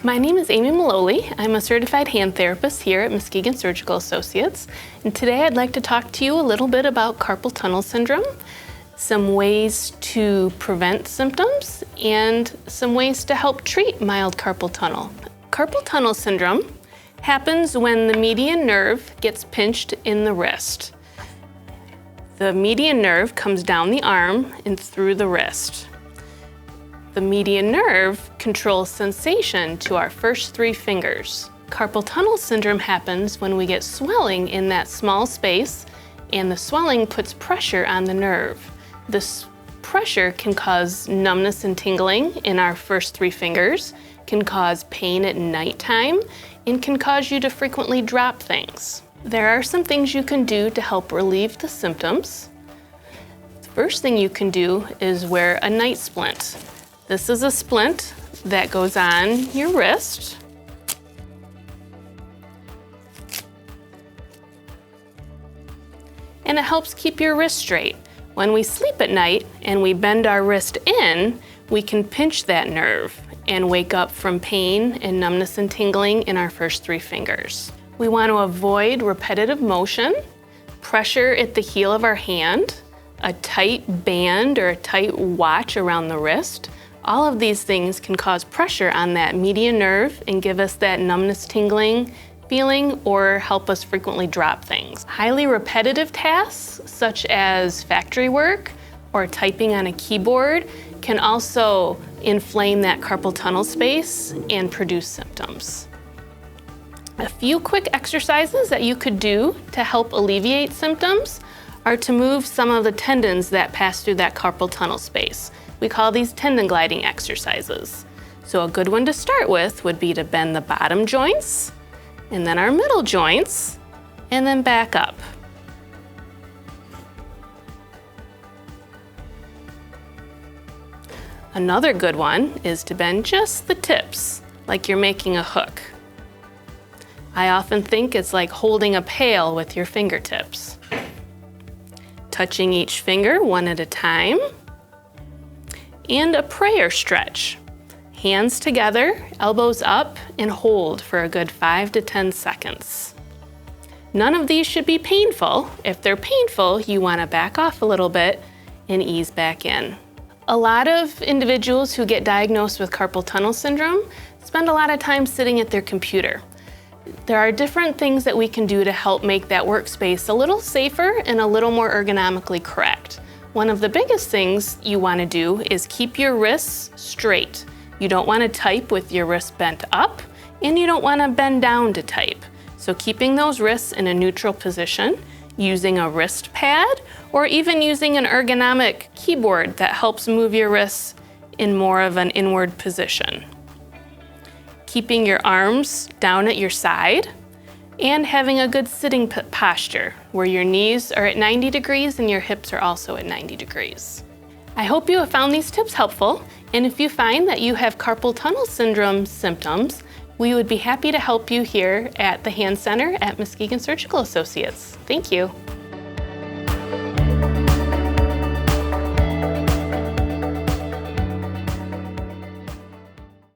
My name is Amy Maloli. I'm a certified hand therapist here at Muskegon Surgical Associates. And today I'd like to talk to you a little bit about carpal tunnel syndrome, some ways to prevent symptoms, and some ways to help treat mild carpal tunnel. Carpal tunnel syndrome happens when the median nerve gets pinched in the wrist. The median nerve comes down the arm and through the wrist. The median nerve controls sensation to our first 3 fingers. Carpal tunnel syndrome happens when we get swelling in that small space, and the swelling puts pressure on the nerve. This pressure can cause numbness and tingling in our first 3 fingers, can cause pain at nighttime, and can cause you to frequently drop things. There are some things you can do to help relieve the symptoms. The first thing you can do is wear a night splint. This is a splint that goes on your wrist. And it helps keep your wrist straight. When we sleep at night and we bend our wrist in, we can pinch that nerve and wake up from pain and numbness and tingling in our first 3 fingers. We want to avoid repetitive motion, pressure at the heel of our hand, a tight band or a tight watch around the wrist. All of these things can cause pressure on that median nerve and give us that numbness, tingling feeling, or help us frequently drop things. Highly repetitive tasks, such as factory work or typing on a keyboard, can also inflame that carpal tunnel space and produce symptoms. A few quick exercises that you could do to help alleviate symptoms are to move some of the tendons that pass through that carpal tunnel space. We call these tendon gliding exercises. So a good one to start with would be to bend the bottom joints, and then our middle joints, and then back up. Another good one is to bend just the tips, like you're making a hook. I often think it's like holding a pail with your fingertips. Touching each finger one at a time. And a prayer stretch. Hands together, elbows up, and hold for a good 5 to 10 seconds. None of these should be painful. If they're painful, you want to back off a little bit and ease back in. A lot of individuals who get diagnosed with carpal tunnel syndrome spend a lot of time sitting at their computer. There are different things that we can do to help make that workspace a little safer and a little more ergonomically correct. One of the biggest things you want to do is keep your wrists straight. You don't want to type with your wrists bent up, and you don't want to bend down to type. So keeping those wrists in a neutral position, using a wrist pad, or even using an ergonomic keyboard that helps move your wrists in more of an inward position. Keeping your arms down at your side, and having a good sitting posture where your knees are at 90 degrees and your hips are also at 90 degrees. I hope you have found these tips helpful, and if you find that you have carpal tunnel syndrome symptoms, we would be happy to help you here at the Hand Center at Muskegon Surgical Associates. Thank you.